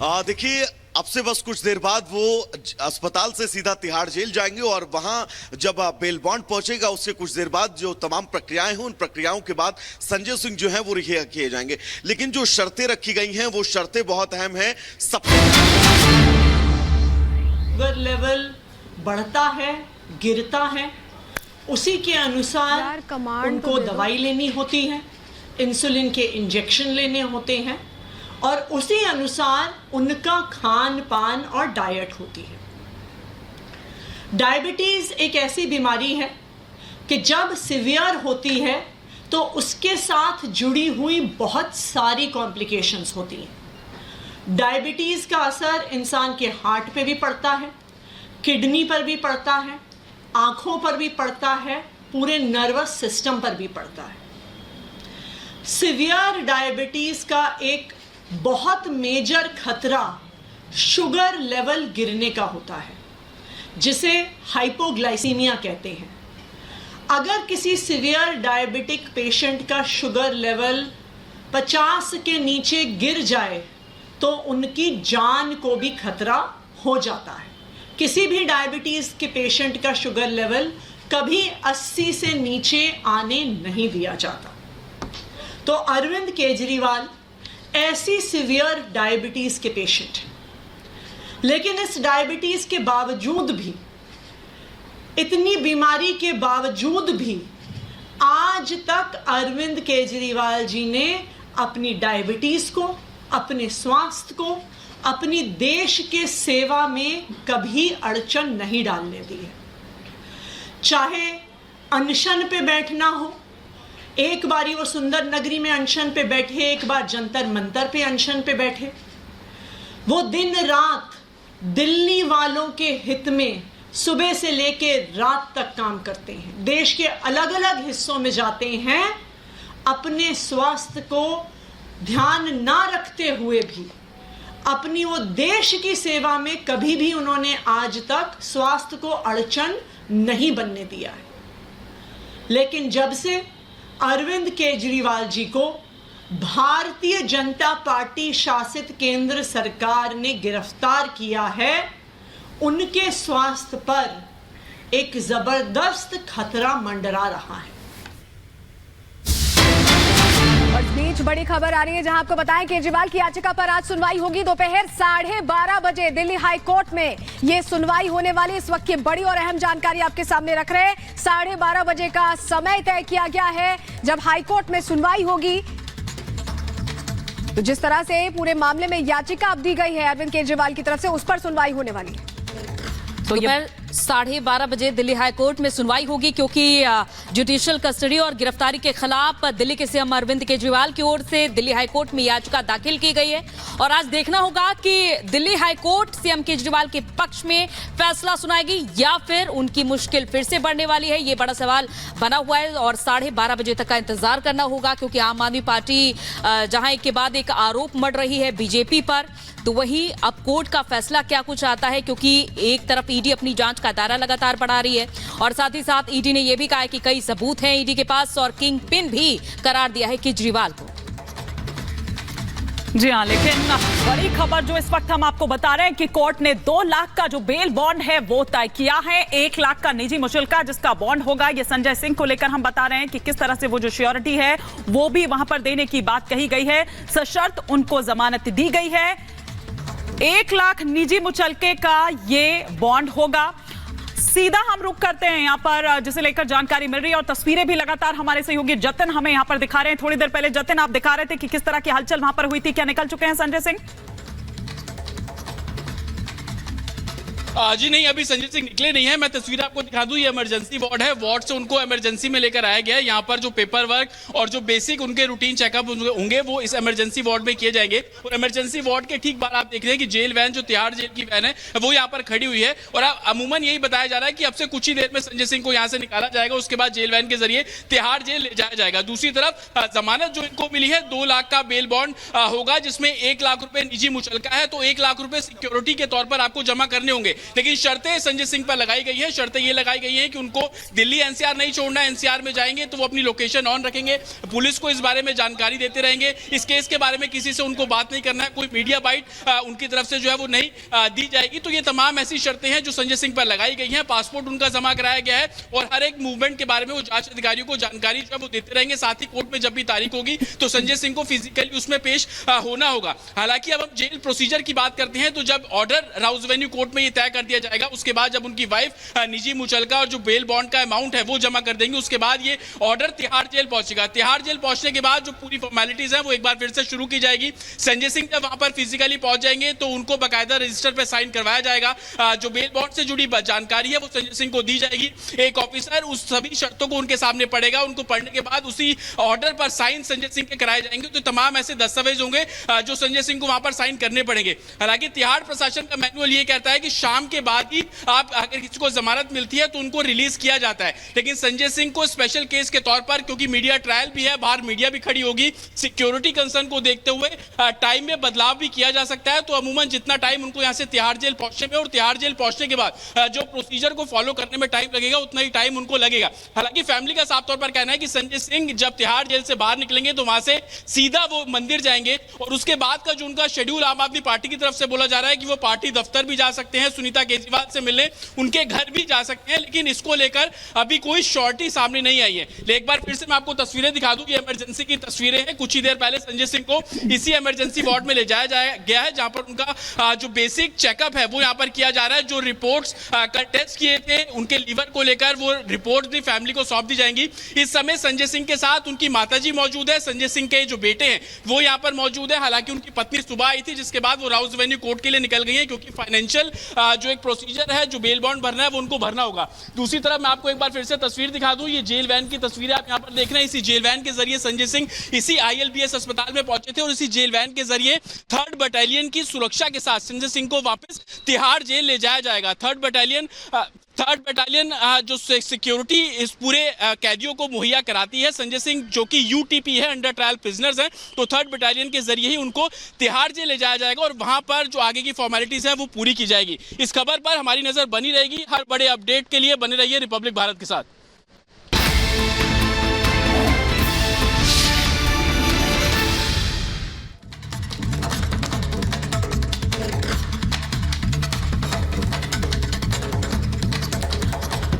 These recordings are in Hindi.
देखिए, अब से बस कुछ देर बाद वो अस्पताल से सीधा तिहाड़ जेल जाएंगे और वहां जब बेल बॉन्ड पहुंचेगा उससे कुछ देर बाद जो तमाम प्रक्रियाएं हैं उन प्रक्रियाओं के बाद संजय सिंह जो है वो रिहा किए जाएंगे। लेकिन जो शर्तें रखी गई हैं वो शर्तें बहुत अहम हैं। शुगर लेवल बढ़ता है, गिरता है, उसी के अनुसार उनको दवाई लेनी होती है, इंसुलिन के इंजेक्शन लेने होते हैं और उसी अनुसार उनका खान पान और डाइट होती है। डायबिटीज एक ऐसी बीमारी है कि जब सीवियर होती है तो उसके साथ जुड़ी हुई बहुत सारी कॉम्प्लिकेशंस होती हैं। डायबिटीज का असर इंसान के हार्ट पे भी पड़ता है, किडनी पर भी पड़ता है, आंखों पर भी पड़ता है, पूरे नर्वस सिस्टम पर भी पड़ता है। सीवियर डायबिटीज का एक बहुत मेजर खतरा शुगर लेवल गिरने का होता है, जिसे हाइपोग्लाइसीमिया कहते हैं। अगर किसी सीवियर डायबिटिक पेशेंट का शुगर लेवल 50 के नीचे गिर जाए तो उनकी जान को भी खतरा हो जाता है। किसी भी डायबिटीज के पेशेंट का शुगर लेवल कभी 80 से नीचे आने नहीं दिया जाता। तो अरविंद केजरीवाल ऐसी सीवियर डायबिटीज के पेशेंट हैं, लेकिन इस डायबिटीज के बावजूद भी, इतनी बीमारी के बावजूद भी आज तक अरविंद केजरीवाल जी ने अपनी डायबिटीज को, अपने स्वास्थ्य को, अपनी देश के सेवा में कभी अड़चन नहीं डालने दी है। चाहे अनशन पे बैठना हो, एक बारी वो सुंदर नगरी में अनशन पे बैठे, एक बार जंतर मंतर पे अनशन पे बैठे, वो दिन रात दिल्ली वालों के हित में सुबह से लेके रात तक काम करते हैं, देश के अलग अलग हिस्सों में जाते हैं। अपने स्वास्थ्य को ध्यान ना रखते हुए भी अपनी वो देश की सेवा में कभी भी उन्होंने आज तक स्वास्थ्य को अड़चन नहीं बनने दिया है। लेकिन जब से अरविंद केजरीवाल जी को भारतीय जनता पार्टी शासित केंद्र सरकार ने गिरफ्तार किया है, उनके स्वास्थ्य पर एक जबरदस्त खतरा मंडरा रहा है। और इस बीच बड़ी खबर आ रही है, जहां आपको बताएं केजरीवाल की याचिका पर आज सुनवाई होगी। दोपहर 12:30 बजे दिल्ली हाई कोर्ट में ये सुनवाई होने वाली। इस वक्त की बड़ी और अहम जानकारी आपके सामने रख रहे हैं। 12:30 बजे का समय तय किया गया है जब हाई कोर्ट में सुनवाई होगी। तो जिस तरह से पूरे मामले में याचिका अब दी गई है अरविंद केजरीवाल की तरफ से, उस पर सुनवाई होने वाली है। तो दोपहर 12:30 बजे दिल्ली हाई कोर्ट में सुनवाई होगी, क्योंकि जुडिशियल कस्टडी और गिरफ्तारी के खिलाफ दिल्ली के सीएम अरविंद केजरीवाल की ओर से दिल्ली हाई कोर्ट में याचिका दाखिल की गई है। और आज देखना होगा कि Delhi high court CM Kejriwal के पक्ष में फैसला सुनाएगी या फिर उनकी मुश्किल फिर से बढ़ने वाली है। ये बड़ा सवाल बना हुआ है और 12:30 बजे तक का इंतजार करना होगा, क्योंकि आम आदमी पार्टी जहां एक के बाद एक आरोप मढ़ रही है बीजेपी पर, तो वही अब कोर्ट का फैसला क्या कुछ आता है, क्योंकि एक तरफ ईडी अपनी जांच का दायरा लगातार बढ़ा रही है और साथ ही साथ ईडी ने यह भी कहा है कि कई सबूत हैं ईडी के पास और किंग पिन भी करार दिया है केजरीवाल को। जी हाँ, लेकिन बड़ी खबर जो इस वक्त हम आपको बता रहे हैं कि कोर्ट ने 2 लाख का जो बेल बॉन्ड है वो तय किया है। 1 लाख का निजी मुचलका जिसका बॉन्ड होगा, ये संजय सिंह को लेकर हम बता रहे हैं कि किस तरह से वो जो श्योरिटी है वो भी वहां पर देने की बात कही गई है। सशर्त उनको जमानत दी गई है। 1 लाख निजी मुचलके का ये बॉन्ड होगा। सीधा हम रुक करते हैं यहाँ पर, जिसे लेकर जानकारी मिल रही है और तस्वीरें भी लगातार हमारे सहयोगी जतिन हमें यहाँ पर दिखा रहे हैं। थोड़ी देर पहले जतिन आप दिखा रहे थे कि किस तरह की हलचल वहां पर हुई थी, क्या निकल चुके हैं संजय सिंह? जी नहीं, अभी संजय सिंह निकले नहीं है। मैं तस्वीर आपको दिखा दूं, ये इमरजेंसी वार्ड है। वार्ड से उनको इमरजेंसी में लेकर आया गया है। यहाँ पर जो पेपर वर्क और जो बेसिक उनके रूटीन चेकअप होंगे वो इस इमरजेंसी वार्ड में किए जाएंगे। और इमरजेंसी वार्ड के ठीक बाहर आप देख रहे हैं कि जेल वैन, जो तिहाड़ जेल की वैन है, वो यहाँ पर खड़ी हुई है। और अमूमन यही बताया जा रहा है कि अब से कुछ ही देर में संजय सिंह को यहाँ से निकाला जाएगा, उसके बाद जेल वैन के जरिए तिहाड़ जेल ले जाया जाएगा। दूसरी तरफ जमानत जो इनको मिली है, 2 लाख का बेल बॉन्ड होगा, जिसमें 1 लाख रुपए निजी मुचलका है, तो 1 लाख रुपए सिक्योरिटी के तौर पर आपको जमा करने होंगे। लेकिन शर्तें संजय सिंह पर लगाई गई है। शर्तें ये लगाई गई हैं कि उनको दिल्ली एनसीआर नहीं छोड़ना है। एनसीआर में जाएंगे तो वो अपनी लोकेशन ऑन रखेंगे, पुलिस को इस बारे में जानकारी देते रहेंगे, इस केस के बारे में किसी से उनको बात नहीं करना है, कोई मीडिया बाइट उनकी तरफ से जो है वो नहीं दी जाएगी। तो ये तमाम ऐसी शर्तें हैं जो संजय सिंह पर लगाई गई हैं। पासपोर्ट उनका जमा कराया गया है और हर एक मूवमेंट के बारे में वो जांच अधिकारियों को जानकारी जो है वो देते रहेंगे। साथ ही कोर्ट में जब भी तारीख होगी तो संजय सिंह को फिजिकली उसमें पेश होना होगा। हालांकि अब हम जेल प्रोसीजर की बात करते हैं तो जब ऑर्डर राउस एवेन्यू कोर्ट में ये तय कर दिया जाएगा, उसके बाद जब उनकी वाइफ निजी मुचलका और जो बेल बॉन्ड का अमाउंट है वो जमा कर देंगे, उसके बाद ये ऑर्डर तिहाड़ जेल पहुंचेगा। तिहाड़ जेल पहुंचने के बाद जो पूरी फॉर्मेलिटीज है वो एक बार फिर से शुरू की जाएगी। संजय सिंह जब वहां पर फिजिकली पहुंच जाएंगे तो उनको बाकायदा रजिस्टर पे साइन करवाया जाएगा। जो बेल बॉन्ड से जुड़ी जानकारी है वो संजय सिंह को दी जाएगी। एक ऑफिसर उस सभी शर्तों को उनके सामने पढ़ेगा, उनको पढ़ने के बाद उसी ऑर्डर पर साइन संजय सिंह के कराए जाएंगे। तो तमाम ऐसे दस्तावेज होंगे जो संजय सिंह को वहां पर साइन करने पड़ेंगे। हालांकि तिहाड़ प्रशासन का मैनुअल ये कहता है कि शाम के बाद ही आप अगर किसी को जमानत मिलती है तो उनको रिलीज किया जाता है, लेकिन संजय सिंह को स्पेशल केस के तौर पर, क्योंकि मीडिया ट्रायल भी है, बाहर मीडिया भी खड़ी होगी, सिक्योरिटी कंसर्न को देखते हुए टाइम में बदलाव भी किया जा सकता है। तो अमूमन जितना टाइम उनको यहां से तिहाड़ जेल पहुंचने में और तिहाड़ जेल पहुंचने के बाद जो प्रोसीजर को फॉलो करने में टाइम लगेगा उतना ही टाइम उनको लगेगा। हालांकि फैमिली का साफ तौर पर कहना है कि संजय सिंह जब तिहाड़ जेल से बाहर निकलेंगे तो वहां से सीधा वो मंदिर जाएंगे और उसके बाद का जो उनका शेड्यूल आम आदमी पार्टी की तरफ से बोला जा रहा है कि वो पार्टी दफ्तर भी जा सकते हैं, सुनीता केजरीवाल से मिलने, उनके घर भी जा सकते हैं, लेकिन इसको लेकर अभी कोई श्योरिटी सामने नहीं आई है। एक बार फिर से मैं आपको तस्वीरें दिखा दूं, ये इमरजेंसी की तस्वीरें हैं। कुछ ही देर पहले संजय सिंह को इसी इमरजेंसी वार्ड में ले जाया गया है जहां पर उनका जो बेसिक चेकअप है वो यहां पर किया जा रहा है। जो रिपोर्ट्स का टेस्ट किए थे उनके लीवर को लेकर वो रिपोर्ट भी फैमिली को सौंप दी जाएंगी। इस समय संजय सिंह के साथ उनकी माताजी मौजूद है, संजय सिंह के जो बेटे हैं वो यहां पर मौजूद है। हालांकि उनकी पत्नी सुबह आई थी, जिसके बाद वो राउस एवेन्यू कोर्ट के लिए निकल गई है, क्योंकि फाइनेंशियल जो एक प्रोसीजर है, जो बेल बॉन्ड भरना है वो उनको भरना होगा। दूसरी तरफ मैं आपको एक बार फिर से तस्वीर दिखा दूं, ये जेल वैन की तस्वीर आप यहां पर देख रहे हैं। इसी जेल वैन के जरिए संजय सिंह इसी ILBS अस्पताल में पहुंचे थे और इसी जेल वैन के जरिए 3rd बटालियन की सुरक्षा के साथ संजय सिंह को वापस तिहाड़ जेल ले जाया जाएगा। 3rd बटालियन जो सिक्योरिटी इस पूरे कैदियों को मुहैया कराती है। संजय सिंह जो कि UTP है, अंडर ट्रायल प्रिजनर्स हैं, तो 3rd बटालियन के जरिए ही उनको तिहाड़ जेल ले जाया जाएगा और वहां पर जो आगे की फॉर्मेलिटीज है वो पूरी की जाएगी। इस खबर पर हमारी नजर बनी रहेगी। हर बड़े अपडेट के लिए बने रहिए रिपब्लिक भारत के साथ।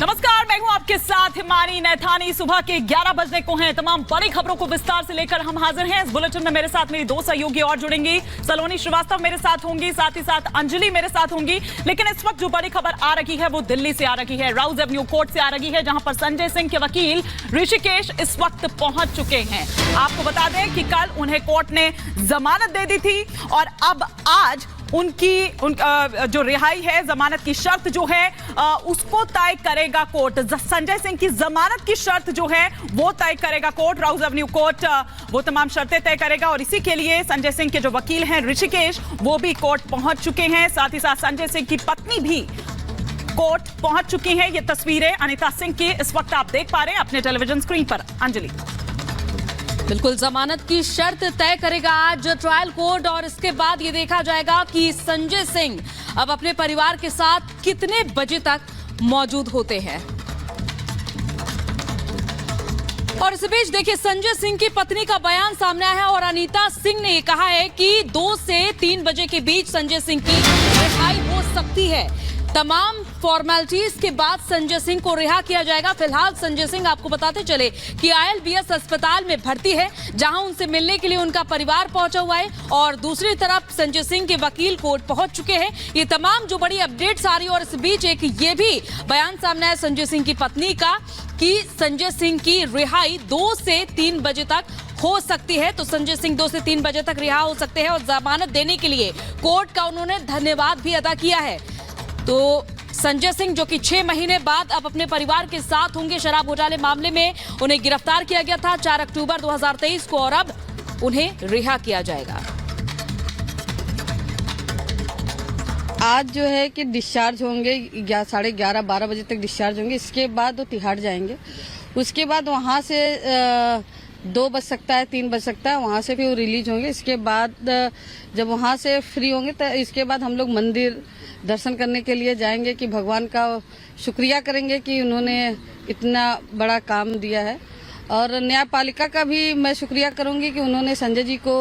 नमस्कार, मैं हूं आपके साथ हिमानी नैथानी। सुबह के 11 बजने को हैं। तमाम बड़ी खबरों को विस्तार से लेकर हम हाजिर हैं। इस बुलेटिन में मेरे साथ मेरी 2 सहयोगी और जुड़ेंगी। सलोनी श्रीवास्तव मेरे साथ होंगी, साथ ही साथ अंजलि मेरे साथ होंगी। लेकिन इस वक्त जो बड़ी खबर आ रही है वो दिल्ली से आ रही है, राउस एवेन्यू कोर्ट से आ रही है, जहां पर संजय सिंह के वकील ऋषिकेश इस वक्त पहुंच चुके हैं। आपको बता दें कि कल उन्हें कोर्ट ने जमानत दे दी थी और अब आज उनकी जो रिहाई है, जमानत की शर्त जो है उसको तय करेगा कोर्ट। संजय सिंह की जमानत की शर्त जो है वो तय करेगा कोर्ट। राउस एवेन्यू कोर्ट वो तमाम शर्तें तय करेगा और इसी के लिए संजय सिंह के जो वकील हैं ऋषिकेश, वो भी कोर्ट पहुंच चुके हैं। साथ ही साथ संजय सिंह की पत्नी भी कोर्ट पहुंच चुकी हैं। ये तस्वीरें अनिता सिंह की इस वक्त आप देख पा रहे हैं अपने टेलीविजन स्क्रीन पर। अंजलि, बिल्कुल, जमानत की शर्त तय करेगा आज ट्रायल कोर्ट और इसके बाद ये देखा जाएगा कि संजय सिंह अब अपने परिवार के साथ कितने बजे तक मौजूद होते हैं। और इस बीच देखिए, संजय सिंह की पत्नी का बयान सामने आया है और अनीता सिंह ने कहा है कि 2 से 3 बजे के बीच संजय सिंह की रिहाई हो सकती है। तमाम फॉर्मेलिटीज के बाद संजय सिंह को रिहा किया जाएगा। फिलहाल संजय सिंह, आपको बताते चले कि ILBS अस्पताल में भर्ती है, जहां उनसे मिलने के लिए उनका परिवार पहुंचा हुआ है और दूसरी तरफ संजय सिंह के वकील कोर्ट पहुंच चुके हैं। ये तमाम जो बड़ी अपडेट्स आ रही है और इस बीच एक ये भी बयान सामने आया संजय सिंह की पत्नी का कि संजय सिंह की रिहाई 2 से 3 बजे तक हो सकती है। तो संजय सिंह 2 से 3 बजे तक रिहा हो सकते हैं और जमानत देने के लिए कोर्ट का उन्होंने धन्यवाद भी अदा किया है। तो संजय सिंह जो कि 6 महीने बाद अब अपने परिवार के साथ होंगे। शराब घोटाले मामले में उन्हें गिरफ्तार किया गया था 4 अक्टूबर 2023 को और अब उन्हें रिहा किया जाएगा। आज जो है कि डिस्चार्ज होंगे, 11:30-12 बजे तक डिस्चार्ज होंगे। इसके बाद वो तिहाड़ जाएंगे। उसके बाद वहाँ से 2 बज सकता है, 3 बज सकता है, वहाँ से भी वो रिलीज होंगे। इसके बाद जब वहाँ से फ्री होंगे तो इसके बाद हम लोग मंदिर दर्शन करने के लिए जाएंगे कि भगवान का शुक्रिया करेंगे कि उन्होंने इतना बड़ा काम दिया है। और न्यायपालिका का भी मैं शुक्रिया करूंगी कि उन्होंने संजय जी को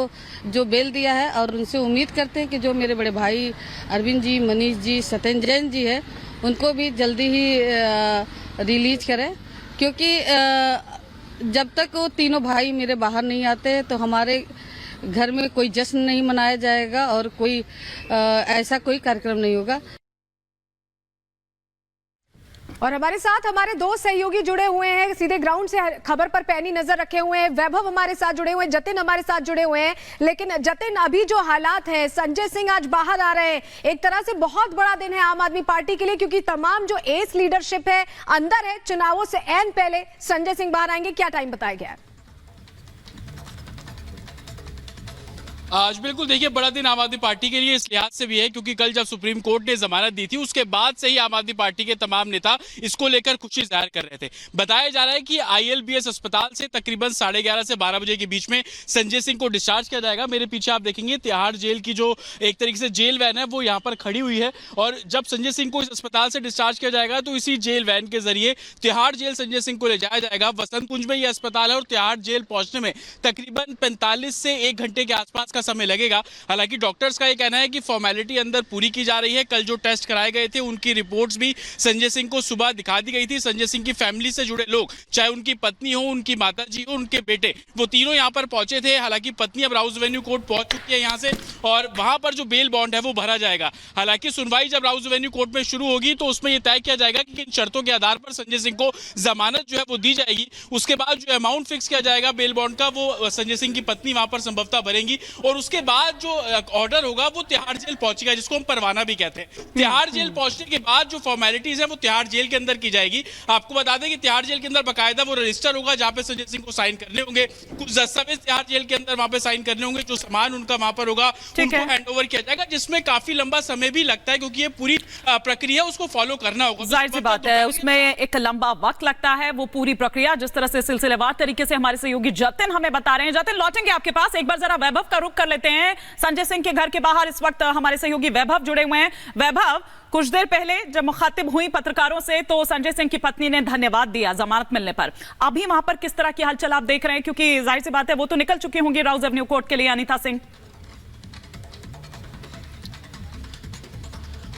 जो बेल दिया है, और उनसे उम्मीद करते हैं कि जो मेरे बड़े भाई अरविंद जी, मनीष जी, सत्येंद्र जैन जी है, उनको भी जल्दी ही रिलीज करें, क्योंकि जब तक वो तीनों भाई मेरे बाहर नहीं आते तो हमारे घर में कोई जश्न नहीं मनाया जाएगा और कोई ऐसा कोई कार्यक्रम नहीं होगा। और हमारे साथ हमारे दो सहयोगी जुड़े हुए हैं, सीधे ग्राउंड से खबर पर पैनी नजर रखे हुए हैं। वैभव हमारे साथ जुड़े हुए हैं, जतिन हमारे साथ जुड़े हुए हैं। लेकिन जतिन, अभी जो हालात है, संजय सिंह आज बाहर आ रहे हैं, एक तरह से बहुत बड़ा दिन है आम आदमी पार्टी के लिए, क्योंकि तमाम जो एस लीडरशिप है अंदर है, चुनावों से ऐन पहले संजय सिंह बाहर आएंगे। क्या टाइम बताया गया है? आज बिल्कुल देखिए, बड़ा दिन आम आदमी पार्टी के लिए इस लिहाज से भी है क्योंकि कल जब सुप्रीम कोर्ट ने जमानत दी थी, उसके बाद से ही आम आदमी पार्टी के तमाम नेता इसको लेकर खुशी जाहिर कर रहे थे। बताया जा रहा है कि ILBS अस्पताल से तकरीबन 11:30 से 12 बजे के बीच में संजय सिंह को डिस्चार्ज किया जाएगा। मेरे पीछे आप देखेंगे तिहाड़ जेल की जो एक तरीके से जेल वैन है वो यहाँ पर खड़ी हुई है, और जब संजय सिंह को इस अस्पताल से डिस्चार्ज किया जाएगा तो इसी जेल वैन के जरिए तिहाड़ जेल संजय सिंह को ले जाया जाएगा। वसंत कुंज में यह अस्पताल है और तिहाड़ जेल पहुंचने में तकरीबन 45 से 1 घंटे के आसपास का समय लगेगा। हालांकि डॉक्टर्स का यह कहना है कि फॉर्मेलिटी अंदर पूरी की जा रही है। कल जो टेस्ट कराए गए थे उनकी रिपोर्ट्स भी संजय सिंह को सुबह दिखा दी गई थी। संजय सिंह की फैमिली से जुड़े लोग, चाहे उनकी पत्नी हो, उनकी माताजी हो, उनके बेटे, वो तीनों यहां पर पहुंचे थे। हालांकि पत्नी अब राउज एवेन्यू कोर्ट पहुंच चुकी है यहां से, और वहां पर जो बेल बॉन्ड है वो भरा जाएगा। हालांकि सुनवाई जब राउज एवेन्यू कोर्ट में शुरू होगी तो उसमें यह तय किया जाएगा कि किन शर्तों के आधार पर संजय सिंह को जमानत जो है वो दी जाएगी। उसके बाद जो अमाउंट फिक्स किया जाएगा बेल बॉन्ड का, वो संजय सिंह की पत्नी वहां पर संभवतः भरेंगी, और उसके बाद जो ऑर्डर होगा वो तिहाड़ जेल पहुंचेगा, जिसको हम परवाना भी कहते हैं। तिहाड़ जेल पहुंचने के बाद जो फॉर्मेलिटीज है वो तिहाड़ जेल के अंदर की जाएगी। आपको बता दें कि तिहाड़ जेल के अंदर बकायदा वो रजिस्टर होगा जहां पे संजय सिंह को साइन करने होंगे, कुछ दस्तावेज तिहाड़ जेल के अंदर वहां पे साइन करने होंगे, जो सामान उनका वहां पर होगा उनको हैंडओवर किया जाएगा, जिसमें काफी लंबा समय भी लगता है क्योंकि ये पूरी प्रक्रिया उसको फॉलो करना होगा। जाहिर सी बात है, उसमें एक लंबा वक्त लगता है, वो पूरी प्रक्रिया जिस तरह से सिलसिलेवार तरीके से हमारे सहयोगी जतिन हमें बता रहे हैं। जतिन, लौटेंगे आपके पास, एक बार जरा वैभव का रुख कर लेते हैं। संजय सिंह के घर के बाहर इस वक्त हमारे सहयोगी वैभव जुड़े हुए हैं। वैभव, कुछ देर पहले जब मुखातिब हुई पत्रकारों से तो संजय सिंह की पत्नी ने धन्यवाद दिया जमानत मिलने पर। अभी वहां पर किस तरह की हलचल आप देख रहे हैं, क्योंकि जाहिर सी बात है वो तो निकल चुकी होंगी राउज एवेन्यू कोर्ट के लिए। अनीता सिंह,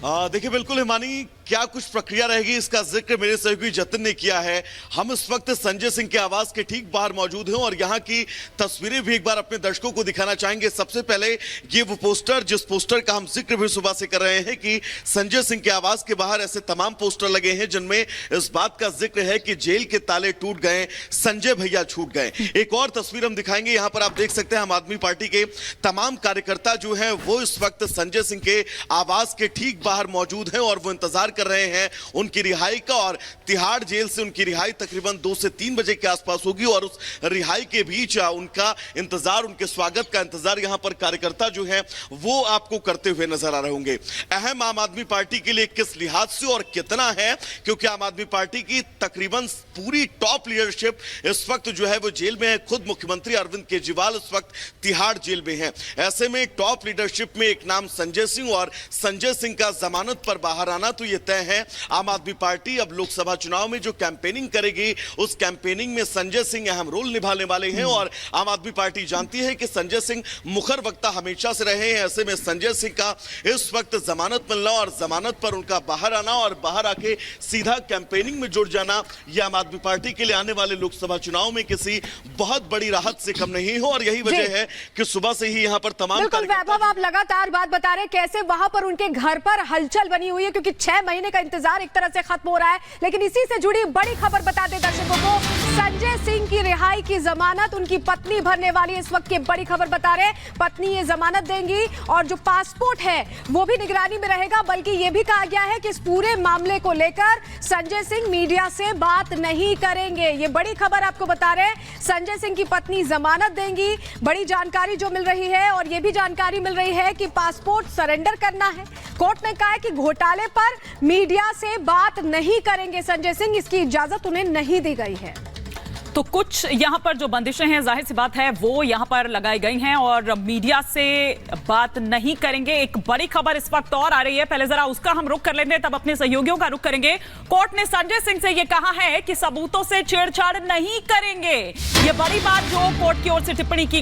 देखिए बिल्कुल हिमानी, क्या कुछ प्रक्रिया रहेगी इसका जिक्र मेरे सहयोगी जतिन ने किया है। हम इस वक्त संजय सिंह के आवास के ठीक बाहर मौजूद हैं और यहाँ की तस्वीरें भी एक बार अपने दर्शकों को दिखाना चाहेंगे। सबसे पहले ये वो पोस्टर, जिस पोस्टर का हम जिक्र भी सुबह से कर रहे हैं कि संजय सिंह के आवास के बाहर ऐसे तमाम पोस्टर लगे हैं जिनमें इस बात का जिक्र है कि जेल के ताले टूट गए, संजय भैया छूट गए। एक और तस्वीर हम दिखाएंगे, यहाँ पर आप देख सकते हैं आम आदमी पार्टी के तमाम कार्यकर्ता जो है वो इस वक्त संजय सिंह के आवास के ठीक बाहर मौजूद हैं और वो इंतजार कर रहे हैं उनकी रिहाई का। और तिहाड़ जेल से उनकी रिहाई तकरीबन 2 से 3 बजे के आसपास होगी और उस रिहाई के बीच उनका इंतजार, उनके स्वागत का इंतजार यहां पर कार्यकर्ता जो है वो आपको करते हुए नजर आ रहे होंगे। अहम आम आदमी पार्टी के लिए किस लिहाज से और कितना है, क्योंकि आम आदमी पार्टी की तकरीबन पूरी टॉप लीडरशिप इस वक्त जो है वो जेल में है। खुद मुख्यमंत्री अरविंद केजरीवाल इस वक्त तिहाड़ जेल में है। ऐसे में टॉप लीडरशिप में एक नाम संजय सिंह, और संजय सिंह का जमानत पर बाहर आना तो यह तय है। आम आदमी पार्टी अब लोकसभा चुनाव में जो कैंपेनिंग करेगी उस कैंपेनिंग में संजय सिंह अहम रोल निभाने वाले हैं और आम आदमी पार्टी जानती है कि संजय सिंह मुखर वक्ता हमेशा से रहे हैं। ऐसे में संजय सिंह का इस वक्त जमानत मिलना और जमानत पर उनका बाहर आना और बाहर आके सीधा कैंपेनिंग में जुड़ जाना, यह आम आदमी पार्टी के लिए आने वाले लोकसभा चुनाव में किसी बहुत बड़ी राहत से कम नहीं हो। और यही वजह है कि सुबह से ही यहाँ पर तमाम वैभव, आप लगातार बात बता रहे हैं कैसे वहां पर उनके घर पर हलचल बनी हुई है, क्योंकि 6 महीने का इंतजार एक तरह से खत्म हो रहा है। लेकिन इसी से जुड़ी बड़ी खबर बता दें दर्शकों को, संजय सिंह की रिहाई की जमानत उनकी पत्नी भरने वाली इस वक्त की बड़ी खबर बता रहे हैं। पत्नी ये जमानत देंगी और जो पासपोर्ट है वो भी निगरानी में रहेगा। बल्कि ये भी कहा गया है कि इस पूरे मामले को लेकर संजय सिंह मीडिया से बात नहीं करेंगे। ये बड़ी खबर आपको बता रहे हैं, संजय सिंह की पत्नी जमानत देंगी। बड़ी जानकारी जो मिल रही है, और ये भी जानकारी मिल रही है कि पासपोर्ट सरेंडर करना है। कोर्ट ने कहा है कि घोटाले पर मीडिया से बात नहीं करेंगे संजय सिंह, इसकी इजाजत उन्हें नहीं दी गई है। तो तो कुछ यहाँ पर जो बंदिशें हैं जाहिर सी बात है वो यहाँ पर लगाई गई हैं और मीडिया से बात नहीं करेंगे। एक बड़ी खबर इस वक्त और आ रही है, पहले जरा उसका हम रुख कर लेंगे, तब अपने सहयोगियों का रुख करेंगे। कोर्ट ने संजय सिंह से ये कहा है कि सबूतों से छेड़छाड़ नहीं करेंगे। ये बड़ी बात जो कोर्ट की ओर से टिप्पणी की